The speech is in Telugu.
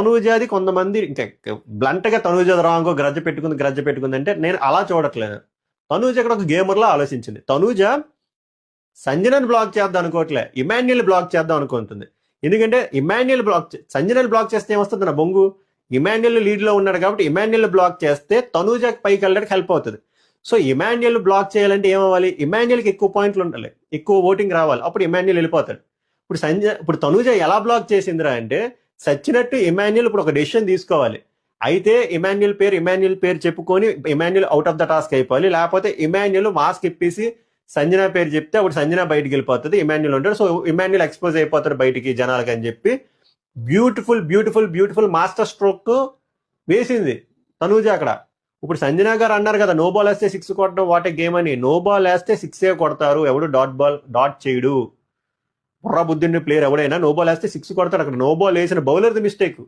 తనూజాది కొంతమంది ఇంకా బ్లంట్గా తనూజ రాంగో గ్రజ్జ పెట్టుకుంది అంటే నేను అలా చూడట్లేదు. తనూజ ఇక్కడ ఒక గేమర్లా ఆలోచించింది. తనూజ సంజనని బ్లాక్ చేద్దాం అనుకోవట్లే, ఇమాన్యుల్ బ్లాక్ చేద్దాం అనుకుంటుంది. ఎందుకంటే ఇమాన్యుల్ సంజనని బ్లాక్ చేస్తే ఏమొస్తుంది నా బొంగు, ఇమాన్యుల్ లీడ్లో ఉన్నాడు కాబట్టి ఇమాన్యుల్ బ్లాక్ చేస్తే తనూజ పైకి వెళ్ళడానికి హెల్ప్ అవుతుంది. సో ఇమాన్యుల్ బ్లాక్ చేయాలంటే ఏమవ్వాలి, ఇమాన్యుల్కి ఎక్కువ పాయింట్లు ఉండాలి, ఎక్కువ ఓటింగ్ రావాలి, అప్పుడు ఇమాన్యుల్ వెళ్ళిపోతాడు. ఇప్పుడు తనూజ ఎలా బ్లాక్ చేసిందిరా అంటే సచ్చినట్టు ఇమాన్యుల్ ఇప్పుడు ఒక డెసిషన్ తీసుకోవాలి. అయితే ఇమాన్యుల్ పేరు చెప్పుకొని Emmanuel out of the task అయిపోవాలి. లేకపోతే ఇమాన్యుల్ మాస్క్ ఇప్పేసి సంజన పేరు చెప్తే అప్పుడు సంజన బయటికి వెళ్ళిపోతుంది, ఇమాన్యుల్ ఉంటాడు. సో ఇమాన్యుల్ ఎక్స్పోజ్ అయిపోతాడు బయటికి జనాలకి అని చెప్పి beautiful beautiful beautiful master stroke వేసింది తనూజ అక్కడ. ఇప్పుడు సంజన గారు అన్నారు కదా, నో బాల్ వేస్తే 6 కొట్టడం వాటే గేమ్ అని. నో బాల్ వేస్తే 6 కొడతారు, ఎవడు డాట్ చేయడు. బుర్రా బుద్ధిని ప్లేయర్ ఎవడైనా నో బాల్ వేస్తే 6 కొడతాడు. అక్కడ నో బాల్ వేసిన బౌలర్ది మిస్టేక్.